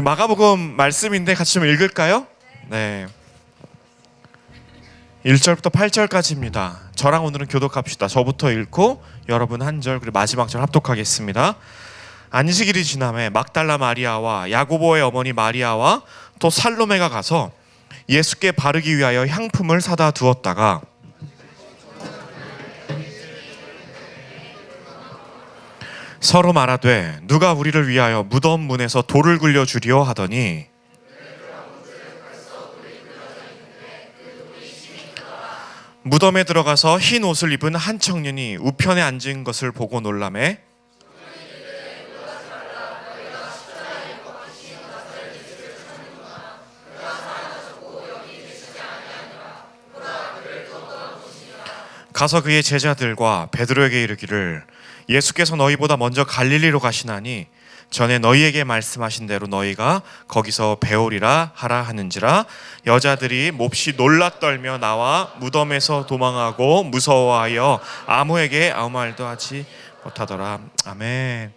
마가복음 말씀인데 같이 좀 읽을까요? 네. 1절부터 8절까지입니다. 저랑 오늘은 교독합시다. 저부터 읽고 여러분 한 절 그리고 마지막 절 합독하겠습니다. 안식일이 지남에 막달라 마리아와 야고보의 어머니 마리아와 또 살로메가 가서 예수께 바르기 위하여 향품을 사다 두었다가 서로 말하되 누가 우리를 위하여 무덤 문에서 돌을 굴려 주리오 하더니 무덤에 들어가서 흰 옷을 입은 한 청년이 우편에 앉은 것을 보고 놀라매 가서 그의 제자들과 베드로에게 이르기를 예수께서 너희보다 먼저 갈릴리로 가시나니 전에 너희에게 말씀하신 대로 너희가 거기서 배우리라 하라 하는지라. 여자들이 몹시 놀라 떨며 나와 무덤에서 도망하고 무서워하여 아무에게 아무 말도 하지 못하더라. 아멘.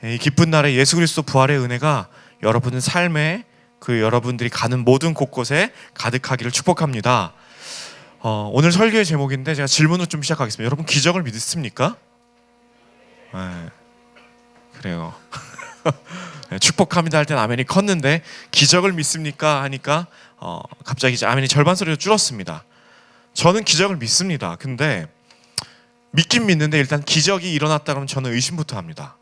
이 기쁜 날에 예수 그리스도 부활의 은혜가 여러분의 삶에 여러분들이 가는 모든 곳곳에 가득하기를 축복합니다. 오늘 설교의 제목인데 제가 질문으로 좀 시작하겠습니다. 여러분 기적을 믿습니까? 네, 그래요. 네, 축복합니다 할 때는 아멘이 컸는데 기적을 믿습니까? 하니까 갑자기 이제 아멘이 절반 소리로 줄었습니다. 저는 기적을 믿습니다. 근데 믿긴 믿는데 일단 기적이 일어났다 그러면 저는 의심부터 합니다.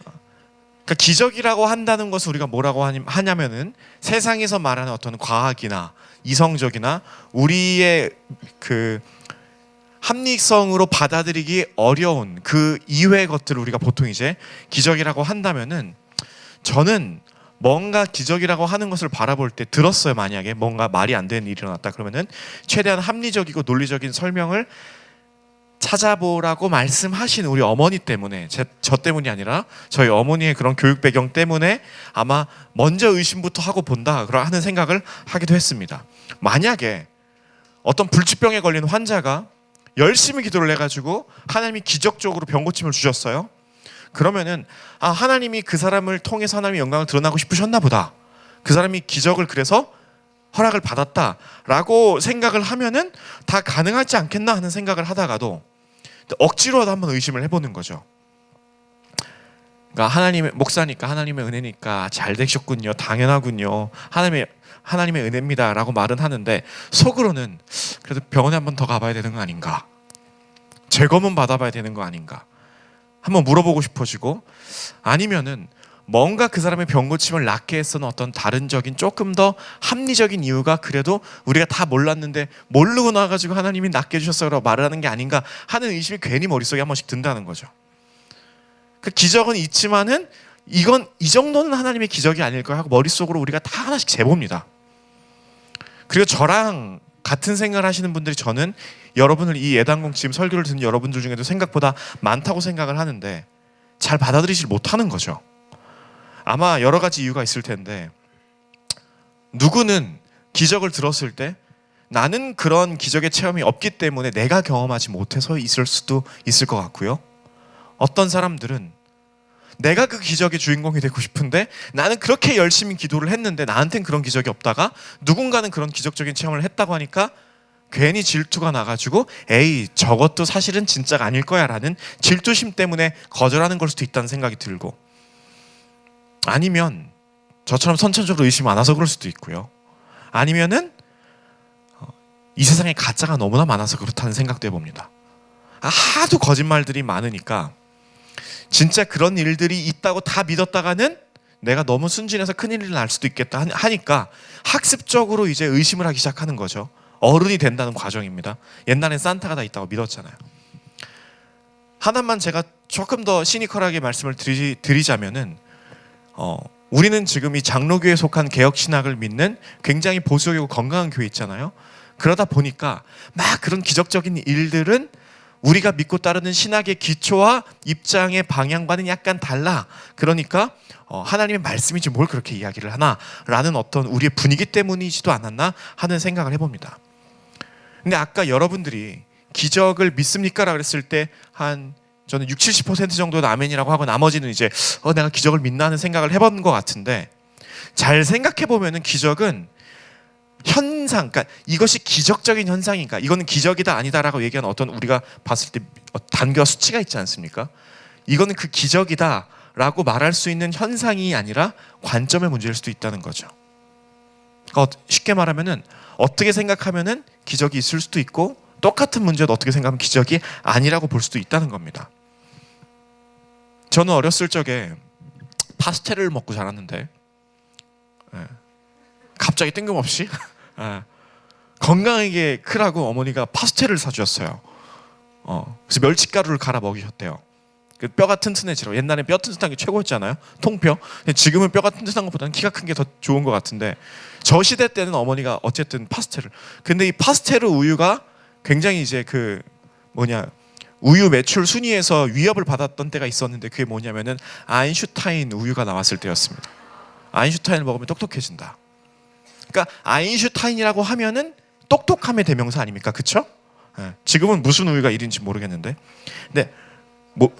그러니까 기적이라고 한다는 것을 우리가 뭐라고 하냐면은 세상에서 말하는 어떤 과학이나 이성적이나 우리의 합리성으로 받아들이기 어려운 그 이외의 것들을 우리가 보통 이제 기적이라고 한다면은 저는 뭔가 기적이라고 하는 것을 바라볼 때 들었어요. 만약에 뭔가 말이 안 되는 일이 일어났다 그러면은 최대한 합리적이고 논리적인 설명을 찾아보라고 말씀하신 우리 어머니 때문에 저 때문이 아니라 저희 어머니의 그런 교육 배경 때문에 아마 먼저 의심부터 하고 본다 하는 생각을 하기도 했습니다. 만약에 어떤 불치병에 걸린 환자가 열심히 기도를 해가지고 하나님이 기적적으로 병 고침을 주셨어요. 그러면은 하나님이 그 사람을 통해서 하나님의 영광을 드러나고 싶으셨나 보다. 그 사람이 기적을 그래서 허락을 받았다라고 생각을 하면은 다 가능하지 않겠나 하는 생각을 하다가도 억지로라도 한번 의심을 해보는 거죠. 그러니까 하나님의 목사니까 하나님의 은혜니까 잘 되셨군요. 당연하군요. 하나님의 은혜입니다라고 말은 하는데 속으로는 그래도 병원에 한번 더 가봐야 되는 거 아닌가? 재검은 받아봐야 되는 거 아닌가? 한번 물어보고 싶어지고 아니면은 뭔가 그 사람의 병 고침을 낫게 했었는 어떤 다른적인 조금 더 합리적인 이유가 그래도 우리가 다 몰랐는데 모르고 나가지고 하나님이 낫게 해주셨어라고 말을 하는 게 아닌가 하는 의심이 괜히 머릿속에 한 번씩 든다는 거죠. 그 기적은 있지만은 이건 이 정도는 하나님의 기적이 아닐까 하고 머릿속으로 우리가 다 하나씩 재봅니다. 그리고 저랑 같은 생각을 하시는 분들이 저는 여러분을 이 예단공 지금 설교를 듣는 여러분들 중에도 생각보다 많다고 생각을 하는데 잘 받아들이질 못하는 거죠. 아마 여러 가지 이유가 있을 텐데 누구는 기적을 들었을 때 나는 그런 기적의 체험이 없기 때문에 내가 경험하지 못해서 있을 수도 있을 것 같고요. 어떤 사람들은 내가 그 기적의 주인공이 되고 싶은데 나는 그렇게 열심히 기도를 했는데 나한텐 그런 기적이 없다가 누군가는 그런 기적적인 체험을 했다고 하니까 괜히 질투가 나가지고 에이 저것도 사실은 진짜가 아닐 거야 라는 질투심 때문에 거절하는 걸 수도 있다는 생각이 들고 아니면 저처럼 선천적으로 의심이 많아서 그럴 수도 있고요. 아니면은 이 세상에 가짜가 너무나 많아서 그렇다는 생각도 해봅니다. 하도 거짓말들이 많으니까 진짜 그런 일들이 있다고 다 믿었다가는 내가 너무 순진해서 큰일이 날 수도 있겠다 하니까 학습적으로 이제 의심을 하기 시작하는 거죠. 어른이 된다는 과정입니다. 옛날엔 산타가 다 있다고 믿었잖아요. 하나만 제가 조금 더 시니컬하게 말씀을 드리자면은 우리는 지금 이 장로교에 속한 개혁신학을 믿는 굉장히 보수적이고 건강한 교회 있잖아요. 그러다 보니까 막 그런 기적적인 일들은 우리가 믿고 따르는 신학의 기초와 입장의 방향과는 약간 달라. 그러니까 하나님의 말씀이지 뭘 그렇게 이야기를 하나라는 어떤 우리의 분위기 때문이지도 않았나 하는 생각을 해봅니다. 근데 아까 여러분들이 기적을 믿습니까? 라고 그랬을 때 저는 60-70% 정도는 아멘이라고 하고 나머지는 이제 내가 기적을 믿나 하는 생각을 해본 것 같은데 잘 생각해 보면은 기적은 현상, 그러니까 이것이 기적적인 현상인가, 이거는 기적이다 아니다라고 얘기하는 어떤 우리가 봤을 때 단계와 수치가 있지 않습니까? 이거는 그 기적이다라고 말할 수 있는 현상이 아니라 관점의 문제일 수도 있다는 거죠. 그러니까 쉽게 말하면은 어떻게 생각하면은 기적이 있을 수도 있고 똑같은 문제도 어떻게 생각하면 기적이 아니라고 볼 수도 있다는 겁니다. 저는 어렸을 적에 파스텔을 먹고 자랐는데 갑자기 뜬금없이 건강하게 크라고 어머니가 파스텔을 사주셨어요. 그래서 멸치가루를 갈아 먹이셨대요. 뼈가 튼튼해지라고. 옛날에 뼈 튼튼한 게 최고였잖아요. 통뼈. 지금은 뼈가 튼튼한 것보다는 키가 큰 게 더 좋은 것 같은데 저 시대 때는 어머니가 어쨌든 파스텔을. 근데 이 파스텔 우유가 굉장히 이제 우유 매출 순위에서 위협을 받았던 때가 있었는데 그게 뭐냐면은 아인슈타인 우유가 나왔을 때였습니다. 아인슈타인을 먹으면 똑똑해진다. 그러니까 아인슈타인이라고 하면은 똑똑함의 대명사 아닙니까? 그렇죠? 지금은 무슨 우유가 1인지 모르겠는데. 근데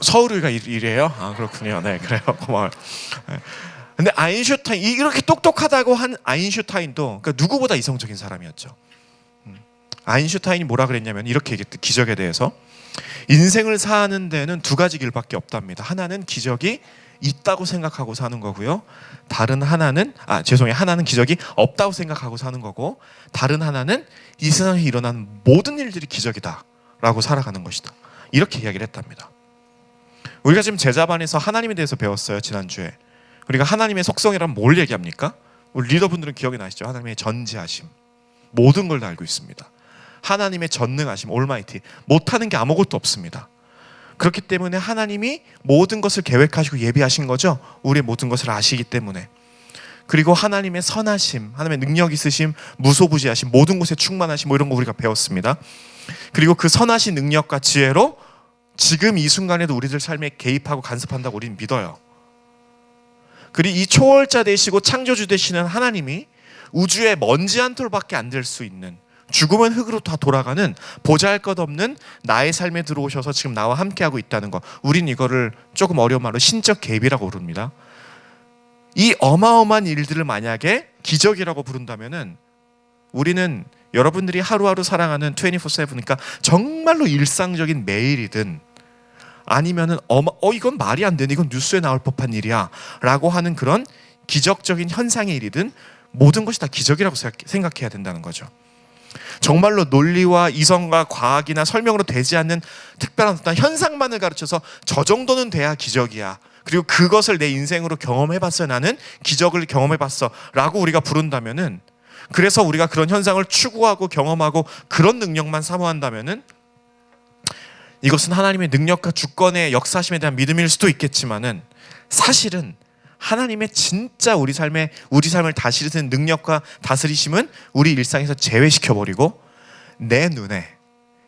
서울 우유가 1이에요? 아, 그렇군요. 네, 그래요. 고마워요. 근데 아인슈타인, 이렇게 똑똑하다고 한 아인슈타인도 그러니까 누구보다 이성적인 사람이었죠. 아인슈타인이 뭐라 그랬냐면 이렇게 얘기했대. 기적에 대해서 인생을 사는 데는 두 가지 길밖에 없답니다. 하나는 기적이 있다고 생각하고 사는 거고요. 하나는 기적이 없다고 생각하고 사는 거고, 다른 하나는 이 세상에 일어나는 모든 일들이 기적이다라고 살아가는 것이다. 이렇게 이야기를 했답니다. 우리가 지금 제자반에서 하나님에 대해서 배웠어요. 지난주에 우리가 하나님의 속성이란 뭘 얘기합니까? 우리 리더분들은 기억이 나시죠? 하나님의 전지하심, 모든 걸 다 알고 있습니다. 하나님의 전능하심, 올마이티, 못하는 게 아무것도 없습니다. 그렇기 때문에 하나님이 모든 것을 계획하시고 예비하신 거죠. 우리의 모든 것을 아시기 때문에. 그리고 하나님의 선하심, 하나님의 능력 있으심, 무소부지하심, 모든 것에 충만하심, 이런 거 우리가 배웠습니다. 그리고 그 선하신 능력과 지혜로 지금 이 순간에도 우리들 삶에 개입하고 간섭한다고 우리는 믿어요. 그리고 이 초월자 되시고 창조주 되시는 하나님이 우주에 먼지 한 톨밖에 안 될 수 있는, 죽으면 흙으로 다 돌아가는 보잘것없는 나의 삶에 들어오셔서 지금 나와 함께하고 있다는 거, 우린 이거를 조금 어려운 말로 신적 개입이라고 부릅니다. 이 어마어마한 일들을 만약에 기적이라고 부른다면은 우리는 여러분들이 하루하루 살아가는 24/7, 그러니까 정말로 일상적인 매일이든 아니면은 이건 말이 안 되네, 이건 뉴스에 나올 법한 일이야 라고 하는 그런 기적적인 현상의 일이든 모든 것이 다 기적이라고 생각해야 된다는 거죠. 정말로 논리와 이성과 과학이나 설명으로 되지 않는 특별한 어떤 현상만을 가르쳐서 저 정도는 돼야 기적이야, 그리고 그것을 내 인생으로 경험해봤어, 나는 기적을 경험해봤어 라고 우리가 부른다면은, 그래서 우리가 그런 현상을 추구하고 경험하고 그런 능력만 사모한다면은 이것은 하나님의 능력과 주권의 역사심에 대한 믿음일 수도 있겠지만은 사실은 하나님의 진짜 우리 삶을 다스리는 능력과 다스리심은 우리 일상에서 제외시켜버리고 내 눈에,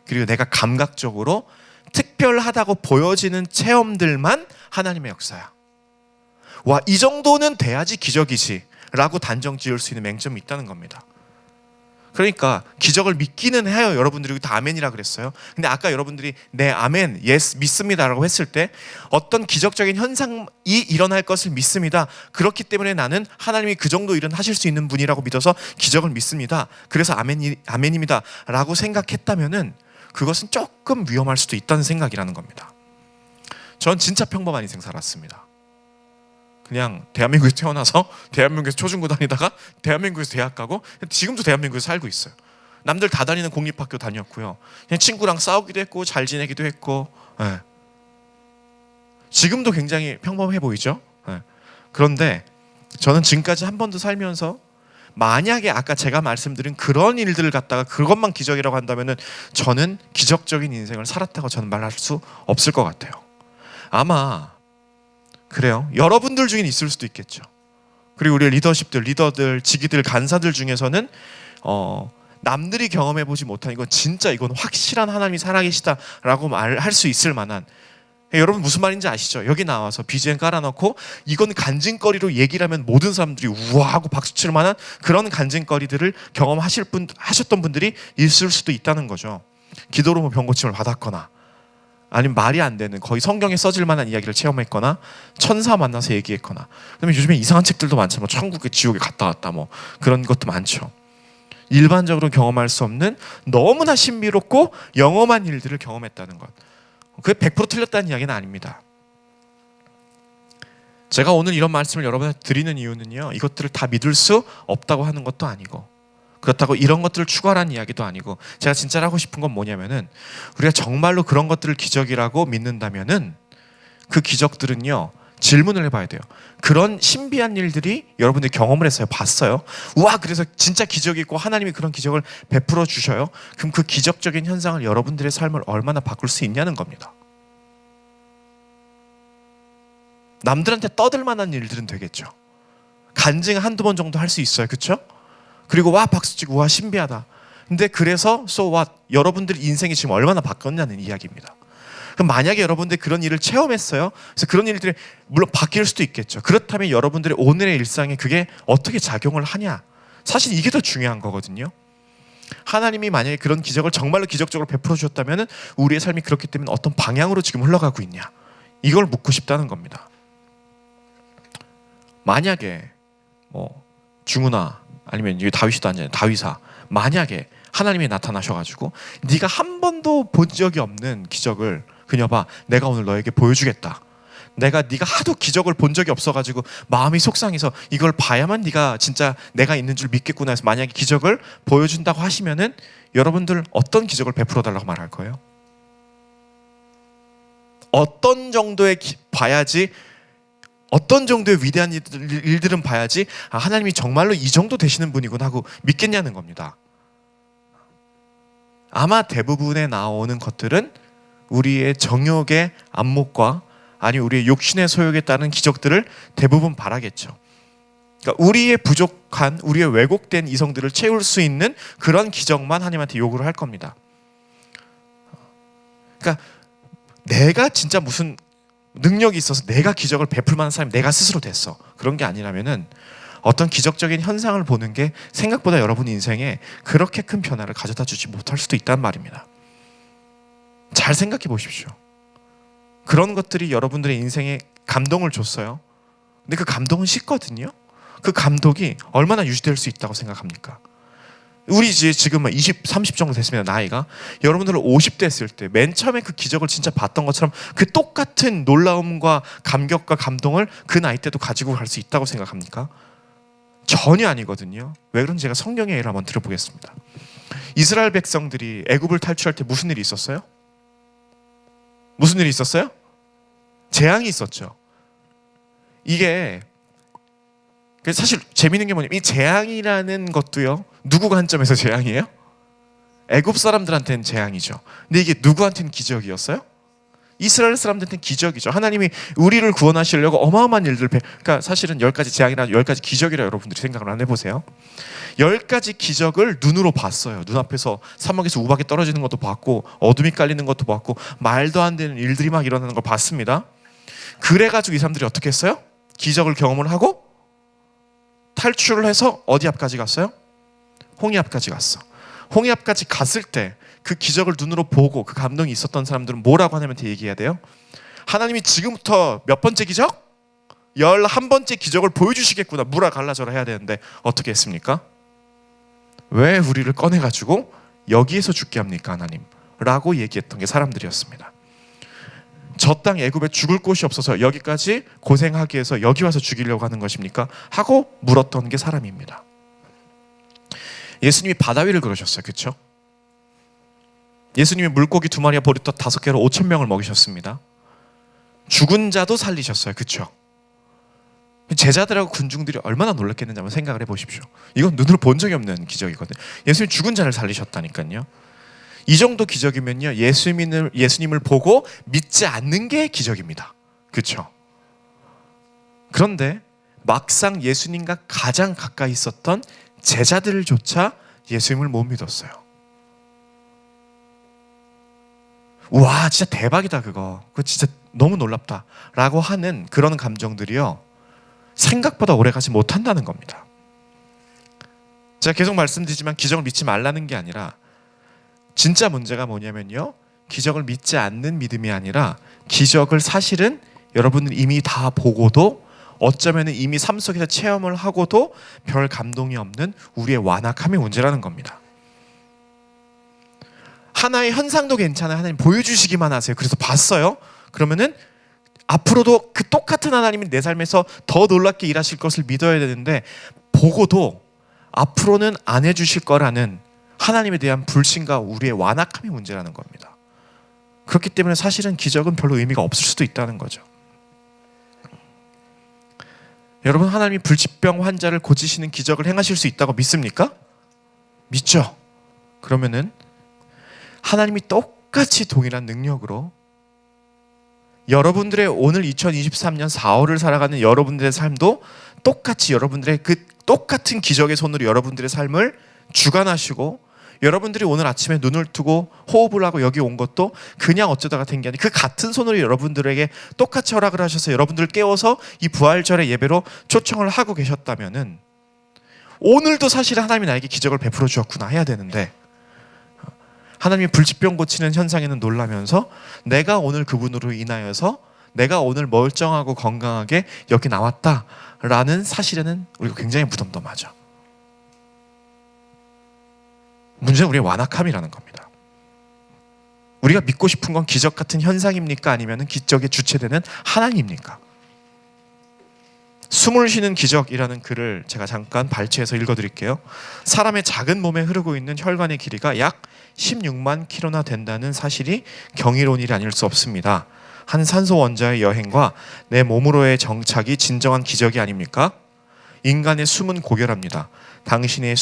그리고 내가 감각적으로 특별하다고 보여지는 체험들만 하나님의 역사야. 와, 이 정도는 돼야지 기적이지 라고 단정 지을 수 있는 맹점이 있다는 겁니다. 그러니까 기적을 믿기는 해요. 여러분들이 다 아멘이라 그랬어요. 근데 아까 여러분들이 네, 아멘, 예스, 믿습니다라고 했을 때 어떤 기적적인 현상이 일어날 것을 믿습니다. 그렇기 때문에 나는 하나님이 그 정도 일은 하실 수 있는 분이라고 믿어서 기적을 믿습니다. 그래서 아멘입니다 라고 생각했다면은 그것은 조금 위험할 수도 있다는 생각이라는 겁니다. 전 진짜 평범한 인생 살았습니다. 그냥 대한민국에서 태어나서 대한민국에서 초중고 다니다가 대한민국에서 대학 가고 지금도 대한민국에서 살고 있어요. 남들 다 다니는 공립학교 다녔고요. 그냥 친구랑 싸우기도 했고 잘 지내기도 했고, 지금도 굉장히 평범해 보이죠. 그런데 저는 지금까지 한 번도 살면서 만약에 아까 제가 말씀드린 그런 일들을 갖다가 그것만 기적이라고 한다면은 저는 기적적인 인생을 살았다고 저는 말할 수 없을 것 같아요. 아마 그래요. 여러분들 중엔 있을 수도 있겠죠. 그리고 우리 리더들, 직위들, 간사들 중에서는 남들이 경험해보지 못한 이건 확실한 하나님이 살아계시다라고 말할 수 있을 만한, 여러분 무슨 말인지 아시죠? 여기 나와서 BGM 깔아놓고 이건 간증거리로 얘기를 하면 모든 사람들이 우와 하고 박수칠 만한 그런 간증거리들을 하셨던 분들이 있을 수도 있다는 거죠. 기도로 병고침을 받았거나 아니면 말이 안 되는 거의 성경에 써질 만한 이야기를 체험했거나 천사 만나서 얘기했거나, 그다음에 요즘에 이상한 책들도 많잖아요. 천국에 지옥에 갔다 왔다 뭐 그런 것도 많죠. 일반적으로 경험할 수 없는 너무나 신비롭고 영험한 일들을 경험했다는 것, 그게 100% 틀렸다는 이야기는 아닙니다. 제가 오늘 이런 말씀을 여러분한테 드리는 이유는요, 이것들을 다 믿을 수 없다고 하는 것도 아니고, 그렇다고 이런 것들을 추구하라는 이야기도 아니고, 제가 진짜로 하고 싶은 건 뭐냐면은, 우리가 정말로 그런 것들을 기적이라고 믿는다면은 그 기적들은요, 질문을 해봐야 돼요. 그런 신비한 일들이 여러분들이 경험을 했어요? 봤어요? 우와, 그래서 진짜 기적이 있고 하나님이 그런 기적을 베풀어 주셔요? 그럼 그 기적적인 현상을 여러분들의 삶을 얼마나 바꿀 수 있냐는 겁니다. 남들한테 떠들 만한 일들은 되겠죠. 간증 한두 번 정도 할 수 있어요. 그렇죠? 그리고 와 박수치고 와 신비하다. 근데 그래서 so what? 여러분들 인생이 지금 얼마나 바뀌었냐는 이야기입니다. 그럼 만약에 여러분들이 그런 일을 체험했어요. 그래서 그런 일들이 물론 바뀔 수도 있겠죠. 그렇다면 여러분들의 오늘의 일상에 그게 어떻게 작용을 하냐? 사실 이게 더 중요한 거거든요. 하나님이 만약에 그런 기적을 정말로 기적적으로 베풀어 주셨다면 우리의 삶이 그렇기 때문에 어떤 방향으로 지금 흘러가고 있냐? 이걸 묻고 싶다는 겁니다. 만약에 뭐 중훈아 아니면 다윗이도 아니잖아요. 다윗아, 만약에 하나님이 나타나셔가지고 네가 한 번도 본 적이 없는 기적을 그녀봐, 내가 오늘 너에게 보여주겠다. 네가 하도 기적을 본 적이 없어가지고 마음이 속상해서 이걸 봐야만 네가 진짜 내가 있는 줄 믿겠구나 해서 만약에 기적을 보여준다고 하시면은 여러분들 어떤 기적을 베풀어 달라고 말할 거예요? 어떤 정도의 봐야지, 어떤 정도의 위대한 일들은 봐야지 하나님이 정말로 이 정도 되시는 분이구나 하고 믿겠냐는 겁니다. 아마 대부분에 나오는 것들은 우리의 정욕의 안목과 아니면 우리의 욕심의 소욕에 따른 기적들을 대부분 바라겠죠. 그러니까 우리의 부족한, 우리의 왜곡된 이성들을 채울 수 있는 그런 기적만 하나님한테 요구를 할 겁니다. 그러니까 내가 진짜 무슨 능력이 있어서 내가 기적을 베풀 만한 사람이 내가 스스로 됐어, 그런 게 아니라면은 어떤 기적적인 현상을 보는 게 생각보다 여러분 인생에 그렇게 큰 변화를 가져다 주지 못할 수도 있단 말입니다. 잘 생각해 보십시오. 그런 것들이 여러분들의 인생에 감동을 줬어요. 근데 그 감동은 식거든요. 그 감동이 얼마나 유지될 수 있다고 생각합니까? 우리 이제 지금 20, 30 정도 됐습니다. 나이가. 여러분들은 50대 했을 때 맨 처음에 그 기적을 진짜 봤던 것처럼 그 똑같은 놀라움과 감격과 감동을 그 나이 때도 가지고 갈 수 있다고 생각합니까? 전혀 아니거든요. 왜 그런지 제가 성경의 예를 한번 들어보겠습니다. 이스라엘 백성들이 애굽을 탈출할 때 무슨 일이 있었어요? 무슨 일이 있었어요? 재앙이 있었죠. 이게 사실 재밌는 게 뭐냐면 이 재앙이라는 것도요, 누구 관점에서 재앙이에요? 애굽 사람들한테는 재앙이죠. 근데 이게 누구한테는 기적이었어요? 이스라엘 사람들한테는 기적이죠. 하나님이 우리를 구원하시려고 어마어마한 일들을 그러니까 사실은 10가지 재앙이라 10가지 기적이라 여러분들이 생각을 안 해보세요. 10가지 기적을 눈으로 봤어요. 눈앞에서 사막에서 우박이 떨어지는 것도 봤고 어둠이 깔리는 것도 봤고 말도 안 되는 일들이 막 일어나는 걸 봤습니다. 그래가지고 이 사람들이 어떻게 했어요? 기적을 경험을 하고 탈출을 해서 어디 앞까지 갔어요? 홍해 앞까지 갔어. 홍해 앞까지 갔을 때 그 기적을 눈으로 보고 그 감동이 있었던 사람들은 뭐라고 하나님한테 얘기해야 돼요? 하나님이 지금부터 몇 번째 기적? 11번째 기적을 보여주시겠구나. 무라 갈라져라 해야 되는데 어떻게 했습니까? 왜 우리를 꺼내가지고 여기에서 죽게 합니까 하나님? 라고 얘기했던 게 사람들이었습니다. 저 땅 애굽에 죽을 곳이 없어서 여기까지 고생하기 위해서 여기 와서 죽이려고 하는 것입니까? 하고 물었던 게 사람입니다. 예수님이 바다 위를 걸으셨어요. 그렇죠? 예수님이 물고기 2마리와 보리떡 5개로 5,000명을 먹이셨습니다. 죽은 자도 살리셨어요. 그렇죠? 제자들하고 군중들이 얼마나 놀랐겠는지 한번 생각을 해보십시오. 이건 눈으로 본 적이 없는 기적이거든요. 예수님 죽은 자를 살리셨다니까요. 이 정도 기적이면요, 예수님을 보고 믿지 않는 게 기적입니다. 그렇죠? 그런데 막상 예수님과 가장 가까이 있었던 제자들조차 예수님을 못 믿었어요. 와, 진짜 대박이다 그거 진짜 너무 놀랍다 라고 하는 그런 감정들이요, 생각보다 오래가지 못한다는 겁니다. 제가 계속 말씀드리지만 기적을 믿지 말라는 게 아니라 진짜 문제가 뭐냐면요, 기적을 믿지 않는 믿음이 아니라 기적을 사실은 여러분들 이미 다 보고도 어쩌면 이미 삶 속에서 체험을 하고도 별 감동이 없는 우리의 완악함의 문제라는 겁니다. 하나의 현상도 괜찮아요. 하나님 보여주시기만 하세요. 그래서 봤어요. 그러면은 앞으로도 그 똑같은 하나님이 내 삶에서 더 놀랍게 일하실 것을 믿어야 되는데 보고도 앞으로는 안 해주실 거라는 하나님에 대한 불신과 우리의 완악함의 문제라는 겁니다. 그렇기 때문에 사실은 기적은 별로 의미가 없을 수도 있다는 거죠. 여러분, 하나님이 불치병 환자를 고치시는 기적을 행하실 수 있다고 믿습니까? 믿죠? 그러면은 하나님이 똑같이 동일한 능력으로 여러분들의 오늘 2023년 4월을 살아가는 여러분들의 삶도 똑같이 여러분들의 그 똑같은 기적의 손으로 여러분들의 삶을 주관하시고, 여러분들이 오늘 아침에 눈을 뜨고 호흡을 하고 여기 온 것도 그냥 어쩌다가 된 게 아니라 그 같은 손으로 여러분들에게 똑같이 허락을 하셔서 여러분들을 깨워서 이 부활절의 예배로 초청을 하고 계셨다면은 오늘도 사실 하나님이 나에게 기적을 베풀어 주었구나 해야 되는데, 하나님이 불치병 고치는 현상에는 놀라면서 내가 오늘 그분으로 인하여서 내가 오늘 멀쩡하고 건강하게 여기 나왔다라는 사실에는 우리가 굉장히 무덤덤하죠. 문제는 우리의 완악함이라는 겁니다. 우리가 믿고 싶은 건 기적 같은 현상입니까? 아니면 기적의 주체되는 하나님입니까? 숨을 쉬는 기적이라는 글을 제가 잠깐 발췌해서 읽어드릴게요. 사람의 작은 몸에 흐르고 있는 혈관의 길이가 약 16만 킬로나 된다는 사실이 경이로운 일이 아닐 수 없습니다. 한 산소 원자의 여행과 내 몸으로의 정착이 진정한 기적이 아닙니까? 인간의 숨은 고결합니다. 당신이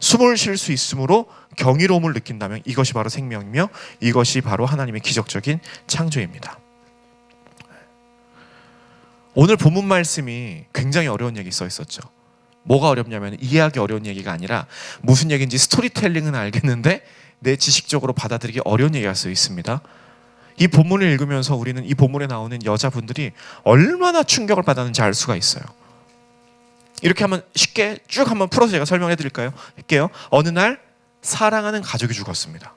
숨을 쉴 수 있으므로 경이로움을 느낀다면 이것이 바로 생명이며 이것이 바로 하나님의 기적적인 창조입니다. 오늘 본문 말씀이 굉장히 어려운 얘기 써 있었죠. 뭐가 어렵냐면 이해하기 어려운 얘기가 아니라 무슨 얘기인지 스토리텔링은 알겠는데 내 지식적으로 받아들이기 어려운 얘기가 써 있습니다. 이 본문을 읽으면서 우리는 이 본문에 나오는 여자분들이 얼마나 충격을 받았는지 알 수가 있어요. 이렇게 한번 쉽게 쭉 한번 풀어서 제가 설명해 드릴까요? 할게요. 어느 날 사랑하는 가족이 죽었습니다.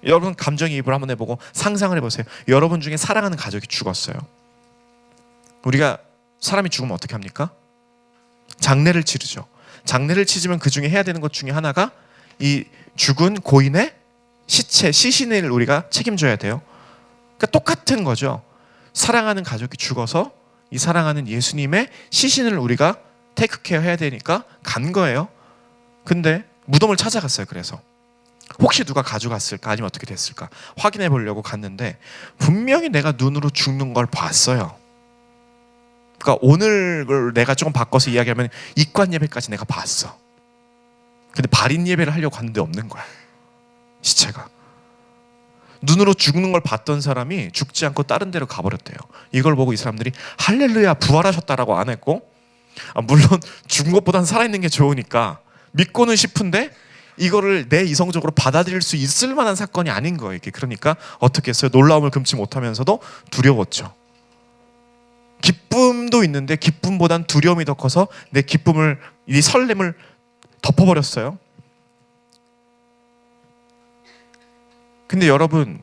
여러분 감정이입을 한번 해보고 상상을 해보세요. 여러분 중에 사랑하는 가족이 죽었어요. 우리가 사람이 죽으면 어떻게 합니까? 장례를 치르죠. 장례를 치르면 그 중에 해야 되는 것 중에 하나가 이 죽은 고인의 시신을 우리가 책임져야 돼요. 그러니까 똑같은 거죠. 사랑하는 가족이 죽어서 이 사랑하는 예수님의 시신을 우리가 테이크케어 해야 되니까 간 거예요. 근데 무덤을 찾아갔어요. 그래서 혹시 누가 가져갔을까 아니면 어떻게 됐을까 확인해 보려고 갔는데 분명히 내가 눈으로 죽는 걸 봤어요. 그러니까 오늘 내가 조금 바꿔서 이야기하면 입관 예배까지 내가 봤어. 근데 발인 예배를 하려고 갔는데 없는 거야. 시체가. 눈으로 죽는 걸 봤던 사람이 죽지 않고 다른 데로 가버렸대요. 이걸 보고 이 사람들이 할렐루야 부활하셨다라고 안 했고, 물론 죽은 것보단 살아있는 게 좋으니까 믿고는 싶은데 이거를 내 이성적으로 받아들일 수 있을 만한 사건이 아닌 거예요. 이게. 그러니까 어떻게 했어요? 놀라움을 금치 못하면서도 두려웠죠. 기쁨도 있는데 기쁨보단 두려움이 더 커서 내 기쁨을, 이 설렘을 덮어버렸어요. 근데 여러분,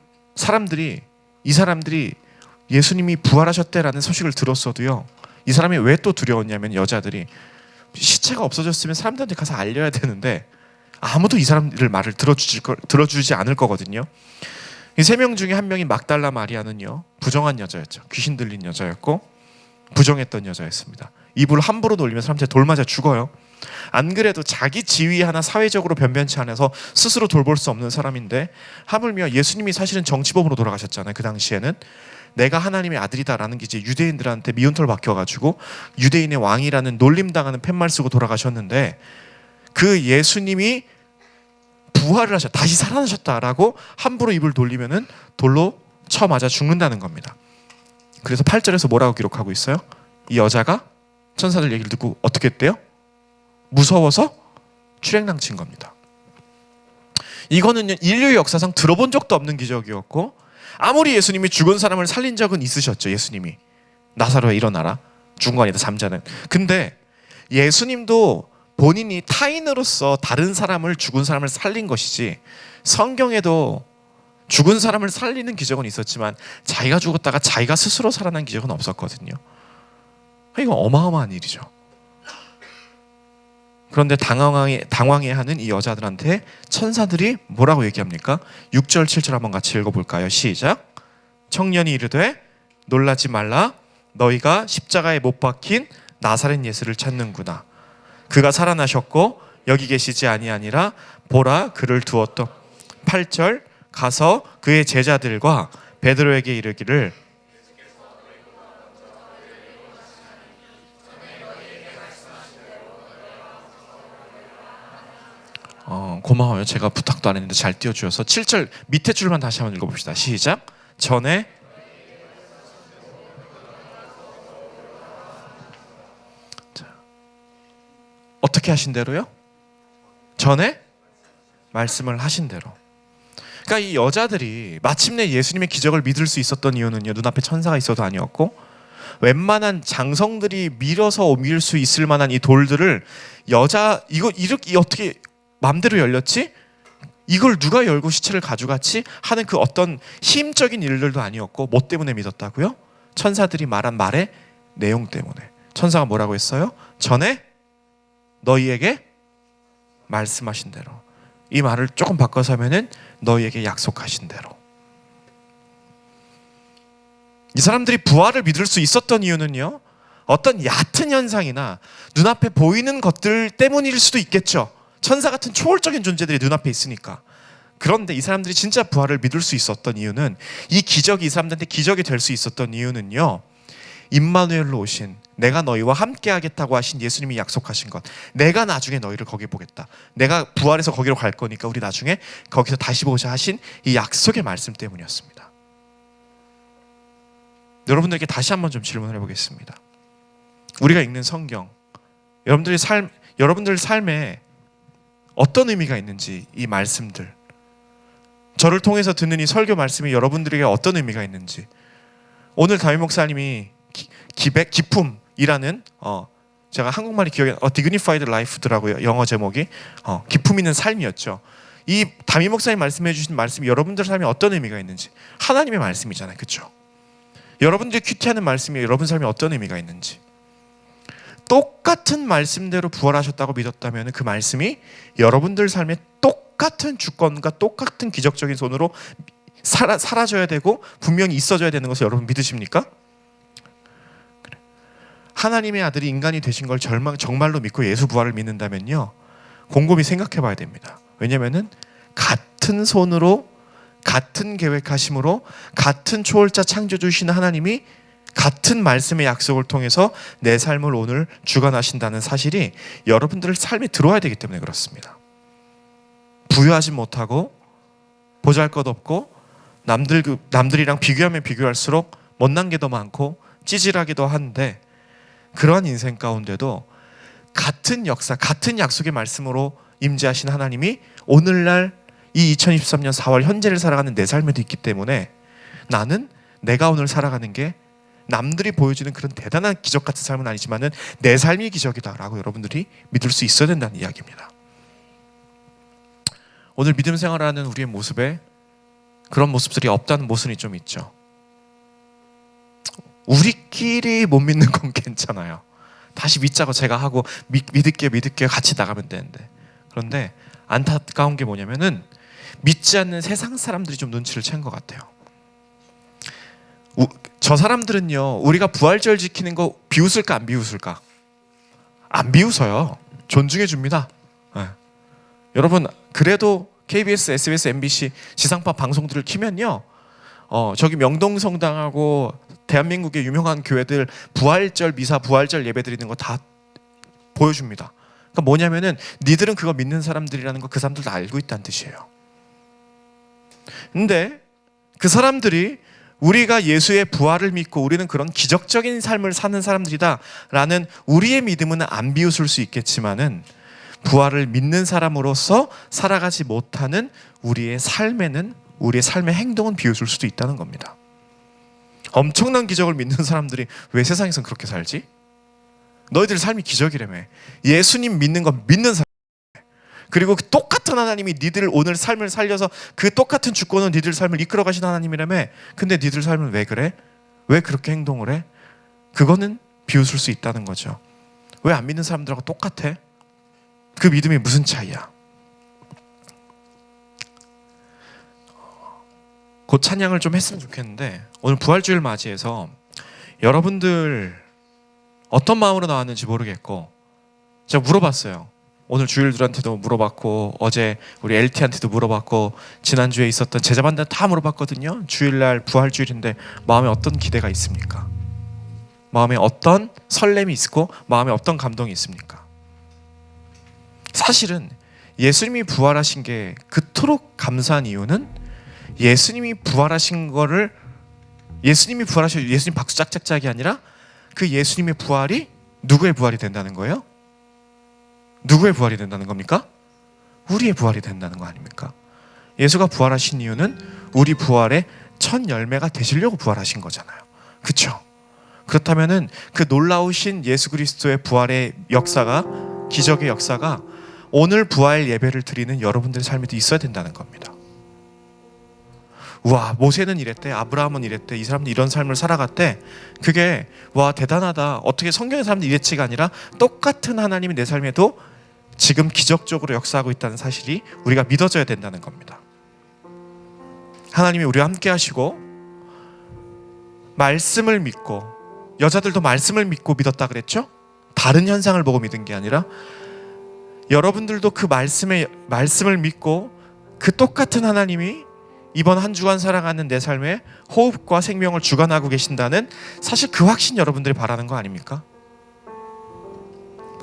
이 사람들이 예수님이 부활하셨대라는 소식을 들었어도요, 이 사람이 왜 또 두려웠냐면 여자들이 시체가 없어졌으면 사람들한테 가서 알려야 되는데 아무도 이 사람들 말을 들어주지 않을 거거든요. 이 세 명 중에 한 명인 막달라 마리아는요, 부정한 여자였죠. 귀신 들린 여자였고 부정했던 여자였습니다. 입을 함부로 놀리면 사람한테 돌 맞아 죽어요. 안 그래도 자기 지위 하나 사회적으로 변변치 않아서 스스로 돌볼 수 없는 사람인데, 하물며 예수님이 사실은 정치범으로 돌아가셨잖아요. 그 당시에는 내가 하나님의 아들이다라는 게 이제 유대인들한테 미운털 박혀가지고 유대인의 왕이라는 놀림당하는 팻말 쓰고 돌아가셨는데, 그 예수님이 부활을 하셨다, 다시 살아나셨다라고 함부로 입을 돌리면은 돌로 쳐 맞아 죽는다는 겁니다. 그래서 8절에서 뭐라고 기록하고 있어요? 이 여자가 천사들 얘기를 듣고 어떻게 했대요? 무서워서 출행낭친 겁니다. 이거는 인류 역사상 들어본 적도 없는 기적이었고, 아무리 예수님이 죽은 사람을 살린 적은 있으셨죠. 예수님이 나사로야 일어나라, 죽은 거 아니다 잠자는. 근데 예수님도 본인이 타인으로서 다른 사람을, 죽은 사람을 살린 것이지 성경에도 죽은 사람을 살리는 기적은 있었지만 자기가 죽었다가 자기가 스스로 살아난 기적은 없었거든요. 이거 어마어마한 일이죠. 그런데 당황해하는 이 여자들한테 천사들이 뭐라고 얘기합니까? 6절 7절 한번 같이 읽어볼까요? 시작. 청년이 이르되 놀라지 말라. 너희가 십자가에 못 박힌 나사렛 예수를 찾는구나. 그가 살아나셨고 여기 계시지 아니하니라. 보라 그를 두었던. 8절 가서 그의 제자들과 베드로에게 이르기를 고마워요. 제가 부탁도 안 했는데 잘 띄워주셔서. 7절 밑에 줄만 다시 한번 읽어봅시다. 시작. 전에 어떻게 하신 대로요? 전에 말씀을 하신 대로. 그러니까 이 여자들이 마침내 예수님의 기적을 믿을 수 있었던 이유는요, 눈앞에 천사가 있어도 아니었고, 웬만한 장성들이 밀어서 옮길 수 있을 만한 이 돌들을 이거 이렇게 어떻게 맘대로 열렸지? 이걸 누가 열고 시체를 가져갔지? 하는 그 어떤 힘적인 일들도 아니었고, 뭐 때문에 믿었다고요? 천사들이 말한 말의 내용 때문에. 천사가 뭐라고 했어요? 전에 너희에게 말씀하신 대로. 이 말을 조금 바꿔서 하면은 너희에게 약속하신 대로. 이 사람들이 부활을 믿을 수 있었던 이유는요, 어떤 얕은 현상이나 눈앞에 보이는 것들 때문일 수도 있겠죠. 천사 같은 초월적인 존재들이 눈앞에 있으니까. 그런데 이 사람들이 진짜 부활을 믿을 수 있었던 이유는, 이 기적이 이 사람들한테 기적이 될 수 있었던 이유는요, 임마누엘로 오신, 내가 너희와 함께 하겠다고 하신 예수님이 약속하신 것, 내가 나중에 너희를 거기 보겠다, 내가 부활해서 거기로 갈 거니까 우리 나중에 거기서 다시 보자 하신 이 약속의 말씀 때문이었습니다. 여러분들에게 다시 한번 좀 질문을 해보겠습니다. 우리가 읽는 성경, 여러분들 삶에 어떤 의미가 있는지, 이 말씀들, 저를 통해서 듣는 이 설교 말씀이 여러분들에게 어떤 의미가 있는지, 오늘 담임 목사님이 기품이라는 제가 한국말이 기억이 Dignified Life더라고요. 영어 제목이 기품 있는 삶이었죠. 이 담임 목사님 말씀해 주신 말씀이 여러분들 삶에 어떤 의미가 있는지, 하나님의 말씀이잖아요, 그렇죠? 여러분들이 큐티하는 말씀이 여러분 삶에 어떤 의미가 있는지, 똑같은 말씀대로 부활하셨다고 믿었다면 그 말씀이 여러분들 삶에 똑같은 주권과 똑같은 기적적인 손으로 사라져야 되고 분명히 있어져야 되는 것을 여러분 믿으십니까? 하나님의 아들이 인간이 되신 걸 정말로 믿고 예수 부활을 믿는다면요, 곰곰이 생각해 봐야 됩니다. 왜냐하면 같은 손으로 같은 계획하심으로 같은 초월자 창조주신 하나님이 같은 말씀의 약속을 통해서 내 삶을 오늘 주관하신다는 사실이 여러분들 삶에 들어와야 되기 때문에 그렇습니다. 부유하지 못하고 보잘것없고 남들이랑 비교하면 비교할수록 못난 게 더 많고 찌질하기도 한데, 그러한 인생 가운데도 같은 역사, 같은 약속의 말씀으로 임재하신 하나님이 오늘날 이 2023년 4월 현재를 살아가는 내 삶에도 있기 때문에, 나는 내가 오늘 살아가는 게 남들이 보여주는 그런 대단한 기적 같은 삶은 아니지만은 내 삶이 기적이다라고 여러분들이 믿을 수 있어야 된다는 이야기입니다. 오늘 믿음 생활하는 우리의 모습에 그런 모습들이 없다는 모순이 좀 있죠. 우리끼리 못 믿는 건 괜찮아요. 다시 믿자고 제가 하고 믿을게요 같이 나가면 되는데, 그런데 안타까운 게 뭐냐면은 믿지 않는 세상 사람들이 좀 눈치를 챈 것 같아요. 저 사람들은요, 우리가 부활절 지키는 거 비웃을까 안 비웃을까? 안 비웃어요. 존중해 줍니다. 네. 여러분, 그래도 KBS, SBS, MBC 지상파 방송들을 키면요, 저기 명동성당하고 대한민국의 유명한 교회들 부활절 미사, 부활절 예배 드리는 거 다 보여줍니다. 그러니까 뭐냐면은 니들은 그거 믿는 사람들이라는 거 그 사람들도 알고 있다는 뜻이에요. 근데 그 사람들이 우리가 예수의 부활을 믿고 우리는 그런 기적적인 삶을 사는 사람들이다라는 우리의 믿음은 안 비웃을 수 있겠지만은, 부활을 믿는 사람으로서 살아가지 못하는 우리의 삶에는, 우리의 삶의 행동은 비웃을 수도 있다는 겁니다. 엄청난 기적을 믿는 사람들이 왜 세상에선 그렇게 살지? 너희들 삶이 기적이라며. 예수님 믿는 건 믿는 사람. 그리고 그 똑같은 하나님이 니들 오늘 삶을 살려서 그 똑같은 주권은 니들 삶을 이끌어 가신 하나님이라며. 근데 니들 삶은 왜 그래? 왜 그렇게 행동을 해? 그거는 비웃을 수 있다는 거죠. 왜 안 믿는 사람들하고 똑같아? 그 믿음이 무슨 차이야? 곧 찬양을 좀 했으면 좋겠는데, 오늘 부활주일 맞이해서 여러분들 어떤 마음으로 나왔는지 모르겠고, 제가 물어봤어요. 오늘 주일들한테도 물어봤고, 어제 우리 LT한테도 물어봤고, 지난주에 있었던 제자반들 다 물어봤거든요. 주일날 부활주일인데 마음에 어떤 기대가 있습니까? 마음에 어떤 설렘이 있고 마음에 어떤 감동이 있습니까? 사실은 예수님이 부활하신 게 그토록 감사한 이유는, 예수님이 부활하신 거를, 예수님이 부활하셔, 예수님 박수 짝짝짝이 아니라 그 예수님의 부활이 누구의 부활이 된다는 거예요? 누구의 부활이 된다는 겁니까? 우리의 부활이 된다는 거 아닙니까? 예수가 부활하신 이유는 우리 부활의 첫 열매가 되시려고 부활하신 거잖아요. 그렇죠? 그렇다면은 그 놀라우신 예수 그리스도의 부활의 역사가, 기적의 역사가 오늘 부활 예배를 드리는 여러분들의 삶에도 있어야 된다는 겁니다. 와, 모세는 이랬대, 아브라함은 이랬대, 이 사람들 이런 삶을 살아갔대. 그게 와 대단하다, 어떻게 성경의 사람들이 이랬지가 아니라 똑같은 하나님이 내 삶에도 지금 기적적으로 역사하고 있다는 사실이 우리가 믿어져야 된다는 겁니다. 하나님이 우리와 함께 하시고 말씀을 믿고, 여자들도 말씀을 믿고 믿었다 그랬죠? 다른 현상을 보고 믿은 게 아니라 여러분들도 그 말씀을 믿고 그 똑같은 하나님이 이번 한 주간 살아가는 내 삶에 호흡과 생명을 주관하고 계신다는 사실, 그 확신 여러분들이 바라는 거 아닙니까?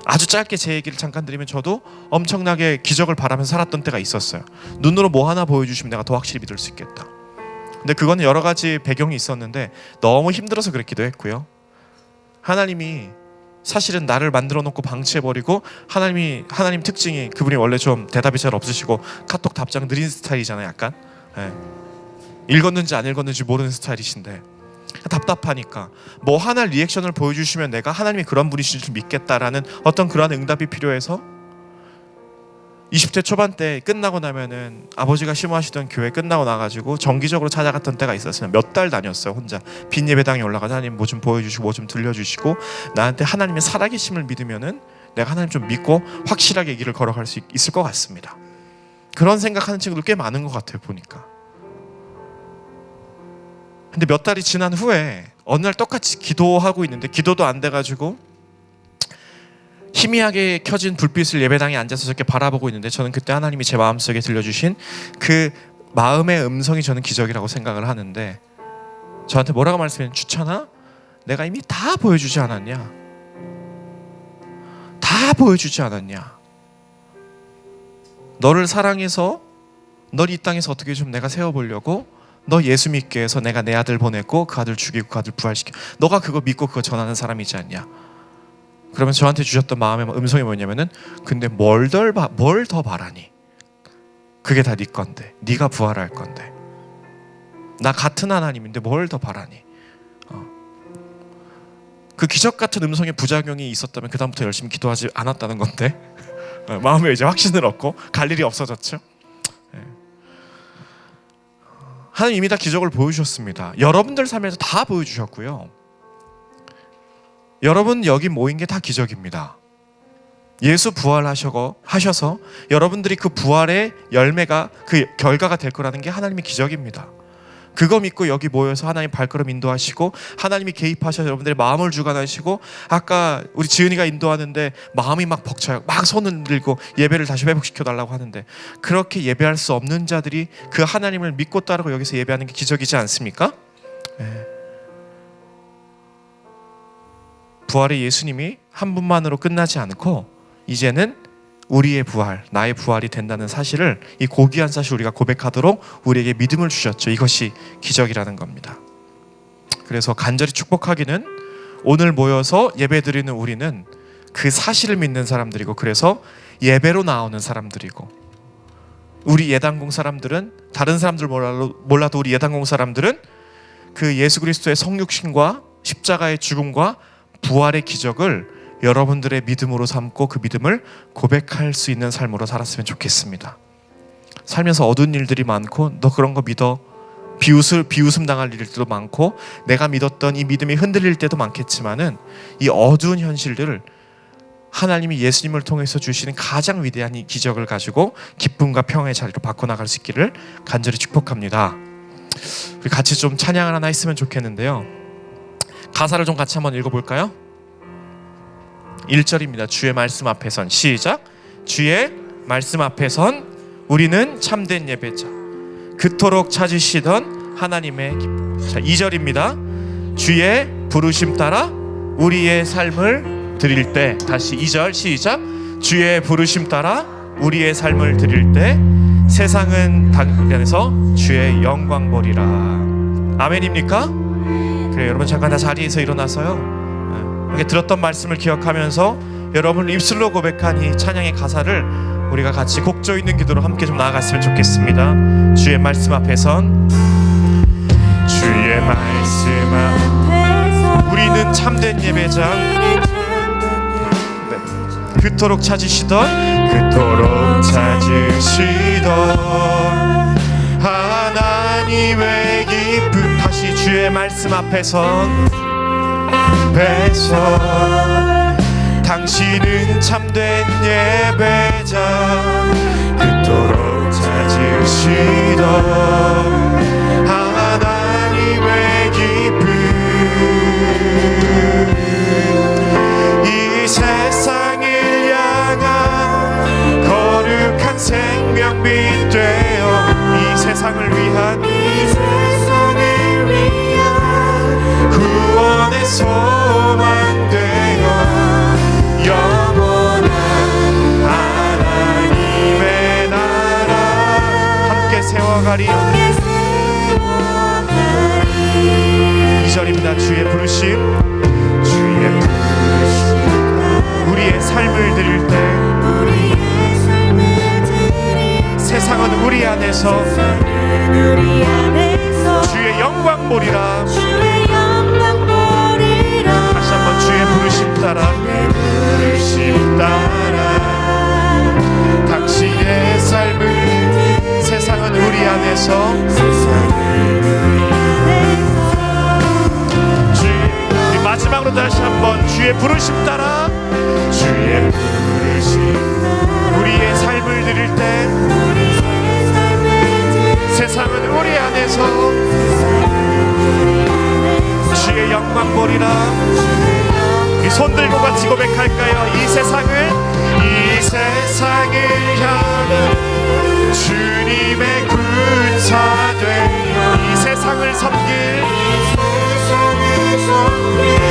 아주 짧게 제 얘기를 잠깐 드리면, 저도 엄청나게 기적을 바라면서 살았던 때가 있었어요. 눈으로 뭐 하나 보여주시면 내가 더 확실히 믿을 수 있겠다. 근데 그거는 여러 가지 배경이 있었는데 너무 힘들어서 그랬기도 했고요. 하나님이 사실은 나를 만들어 놓고 방치해버리고, 하나님 특징이, 그분이 원래 좀 대답이 잘 없으시고 카톡 답장 느린 스타일이잖아요. 약간 읽었는지 안 읽었는지 모르는 스타일이신데, 답답하니까 뭐 하나 리액션을 보여주시면 내가 하나님이 그런 분이신 줄 믿겠다라는 어떤 그러한 응답이 필요해서 20대 초반 때 끝나고 나면은 아버지가 심호하시던 교회 끝나고 나가지고 정기적으로 찾아갔던 때가 있었어요. 몇 달 다녔어요. 혼자 빈 예배당에 올라가서 하나님 뭐 좀 보여주시고 뭐 좀 들려주시고, 나한테 하나님의 살아계심을 믿으면은 내가 하나님 좀 믿고 확실하게 길을 걸어갈 수 있을 것 같습니다. 그런 생각하는 친구들 꽤 많은 것 같아요, 보니까. 근데 몇 달이 지난 후에 어느 날 똑같이 기도하고 있는데 기도도 안 돼가지고 희미하게 켜진 불빛을 예배당에 앉아서 저렇게 바라보고 있는데, 저는 그때 하나님이 제 마음속에 들려주신 그 마음의 음성이 저는 기적이라고 생각을 하는데, 저한테 뭐라고 말씀했냐면, 주찬아, 내가 이미 다 보여주지 않았냐? 다 보여주지 않았냐? 너를 사랑해서 널 이 땅에서 어떻게 좀 내가 세워보려고 너 예수 믿게 해서 내가 내 아들 보냈고, 그 아들 죽이고 그 아들 부활시켜, 너가 그거 믿고 그거 전하는 사람이지 않냐? 그러면서 저한테 주셨던 마음의 음성이 뭐냐면은, 근데 뭘 더 바라니? 그게 다 네 건데, 네가 부활할 건데, 나 같은 하나님인데 뭘 더 바라니? 그 기적 같은 음성의 부작용이 있었다면 그 다음부터 열심히 기도하지 않았다는 건데 마음에 이제 확신을 얻고 갈 일이 없어졌죠. 하나님 이미 다 기적을 보여주셨습니다. 여러분들 삶에서 다 보여주셨고요. 여러분 여기 모인 게 다 기적입니다. 예수 부활하셔서 여러분들이 그 부활의 열매가, 그 결과가 될 거라는 게 하나님의 기적입니다. 그거 믿고 여기 모여서 하나님 발걸음 인도하시고, 하나님이 개입하셔서 여러분들의 마음을 주관하시고, 아까 우리 지은이가 인도하는데 마음이 막 벅차요. 막 손을 들고 예배를 다시 회복시켜달라고 하는데, 그렇게 예배할 수 없는 자들이 그 하나님을 믿고 따르고 여기서 예배하는 게 기적이지 않습니까? 부활의 예수님이 한 분만으로 끝나지 않고 이제는 우리의 부활, 나의 부활이 된다는 사실을, 이 고귀한 사실 우리가 고백하도록 우리에게 믿음을 주셨죠. 이것이 기적이라는 겁니다. 그래서 간절히 축복하기는, 오늘 모여서 예배드리는 우리는 그 사실을 믿는 사람들이고, 그래서 예배로 나오는 사람들이고, 우리 예단공 사람들은, 다른 사람들 몰라도 우리 예단공 사람들은 그 예수 그리스도의 성육신과 십자가의 죽음과 부활의 기적을 여러분들의 믿음으로 삼고 그 믿음을 고백할 수 있는 삶으로 살았으면 좋겠습니다. 살면서 어두운 일들이 많고 너 그런 거 믿어? 비웃음 당할 일들도 많고 내가 믿었던 이 믿음이 흔들릴 때도 많겠지만은 이 어두운 현실들을 하나님이 예수님을 통해서 주시는 가장 위대한 이 기적을 가지고 기쁨과 평화의 자리로 바꿔나갈 수 있기를 간절히 축복합니다. 우리 같이 좀 찬양을 하나 했으면 좋겠는데요. 가사를 좀 같이 한번 읽어볼까요? 1절입니다. 주의 말씀 앞에 선 시작. 주의 말씀 앞에 선 우리는 참된 예배자 그토록 찾으시던 하나님의 기쁨. 자, 2절입니다. 주의 부르심 따라 우리의 삶을 드릴 때 다시 2절 시작. 주의 부르심 따라 우리의 삶을 드릴 때 세상은 당면에서 주의 영광 보리라. 아멘입니까? 그래, 여러분 잠깐 다 자리에서 일어나서요. 이렇게 들었던 말씀을 기억하면서 여러분 입술로 고백한 이 찬양의 가사를 우리가 같이 곡조 있는 기도로 함께 좀 나아갔으면 좋겠습니다. 주의 말씀 앞에 선 주의 말씀 앞에 우리는 참된 예배자 그토록 찾으시던 하나님의 기쁨. 다시 주의 말씀 앞에 선 당신은 참된 예배자 그토록 찾으시던 하나님의 기쁨. 이 세상을 향한 거룩한 생명빛 되어 이 세상을 위한 구원의 소망 되어 영원한 하나님의 나라 함께 세워가리. 2절입니다. 주의 부르심 우리의 삶을 드릴 때 세상은 우리 안에서 주의 영광 보리라. 다시 한번 주의 부르심 따라 당신의 삶을 세상은 우리 안에서 우리 마지막으로 다시 한번 주의 부르심 따라 주의 부르심 우리의 삶을 드릴 때 세상은 우리 안에서 주의 영광 보리라. 이 손 들고 같이 고백할까요? 이 세상을 향해 주님의 군사 되어 이 세상을 섬길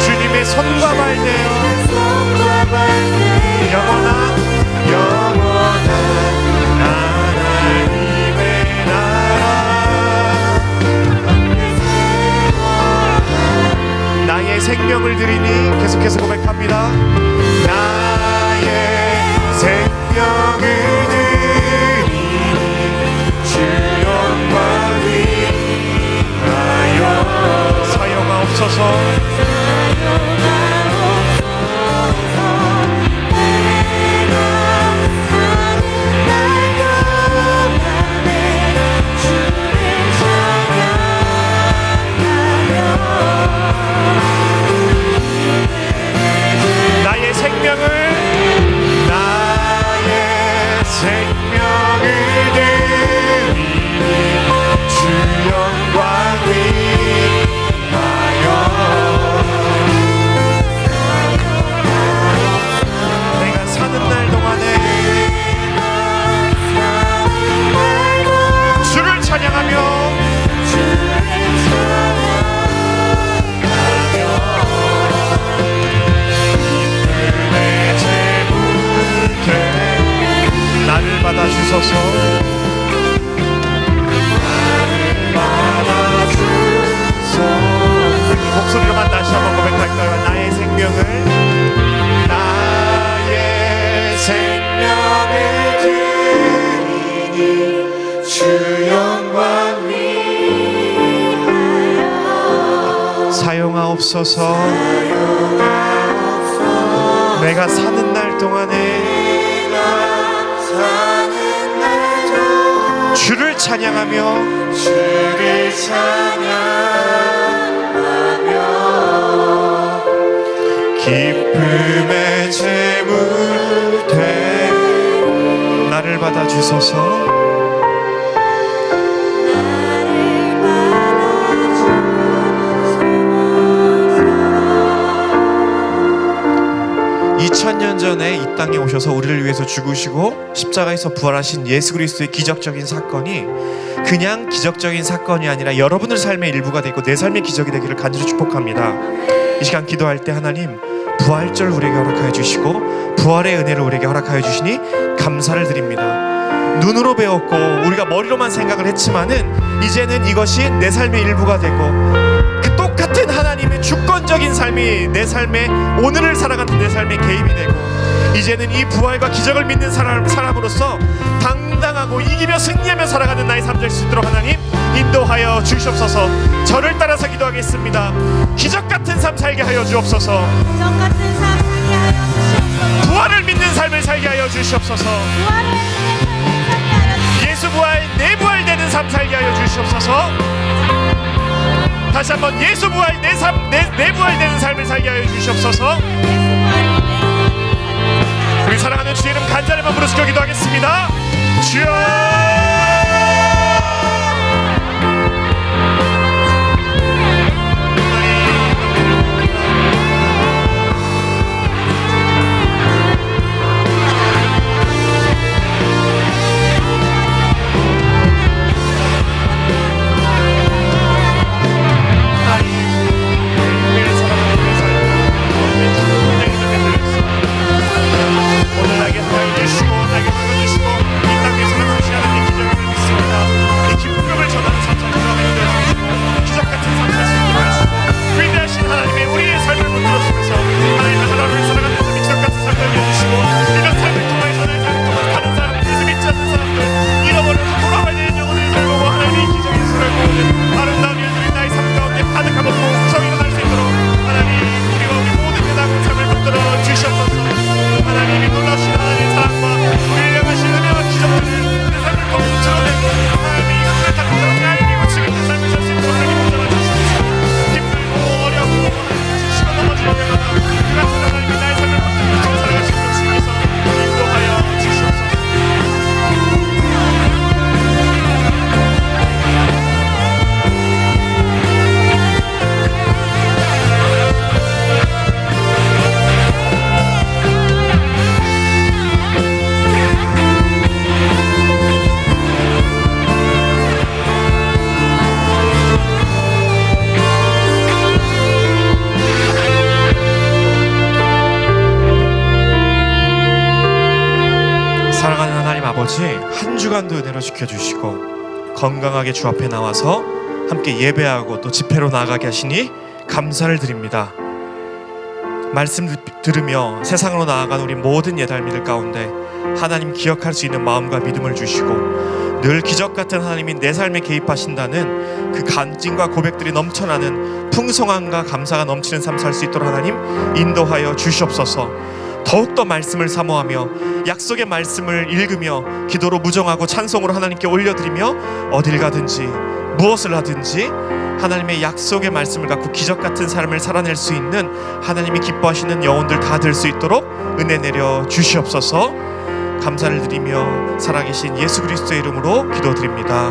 주님의 손과 발 되어 영원한 하나님의 나라 나의 생명을 드리니 계속해서 고백합니다. 나의 생명을 드리니 주 영광 위하여 사용하옵소서. 나의 생명을 드리니 주 영광 위하여 내가 사는 날 동안에 주를 찬양하며 나를 받아주소서. 목소리로만 다시 한번 고백할까요? 나의 생명을 드리니 주 영광 위하여 사용하옵소서. 내가 사는 날 동안에 주를 찬양하며 기쁨의 제물 되 나를 받아주소서. 2000년 전에 이 땅에 오셔서 우리를 위해서 죽으시고 십자가에서 부활하신 예수 그리스도의 기적적인 사건이 그냥 기적적인 사건이 아니라 여러분의 삶의 일부가 되고 내 삶의 기적이 되기를 간절히 축복합니다. 이 시간 기도할 때 하나님 부활절 우리에게 허락하여 주시고 부활의 은혜를 우리에게 허락하여 주시니 감사를 드립니다. 눈으로 배웠고 우리가 머리로만 생각을 했지만은 이제는 이것이 내 삶의 일부가 되고 그 똑같은 하나님의 주권적인 삶이 내 삶의 오늘을 살아가는 내 삶에 개입이 되고 이제는 이 부활과 기적을 믿는 사람으로서 당당하고 이기며 승리하며 살아가는 나의 삶 될 수 있도록 하나님 인도하여 주시옵소서. 저를 따라서 기도하겠습니다. 기적 같은 삶 살게 하여 주옵소서. 부활을 믿는 삶을 살게 하여 주시옵소서. 예수 부활 내 부활 되는 삶 살게 하여 주시옵소서. 다시 한번 예수 부활 내 부활 되는 삶을 살게 하여 주시옵소서. 우리 사랑하는 주의 이름 간절히 한번 부르시고 기도하겠습니다. 주여. 한 주간도 은혜로 지켜주시고 건강하게 주 앞에 나와서 함께 예배하고 또 집회로 나아가게 하시니 감사를 드립니다. 말씀 들으며 세상으로 나아간 우리 모든 예달미들 가운데 하나님 기억할 수 있는 마음과 믿음을 주시고 늘 기적같은 하나님이 내 삶에 개입하신다는 그 간증과 고백들이 넘쳐나는 풍성함과 감사가 넘치는 삶 살 수 있도록 하나님 인도하여 주시옵소서. 더욱더 말씀을 사모하며 약속의 말씀을 읽으며 기도로 무정하고 찬송으로 하나님께 올려드리며 어딜 가든지 무엇을 하든지 하나님의 약속의 말씀을 갖고 기적같은 삶을 살아낼 수 있는 하나님이 기뻐하시는 영혼들 다 될 수 있도록 은혜 내려 주시옵소서. 감사를 드리며 살아계신 예수 그리스도의 이름으로 기도드립니다.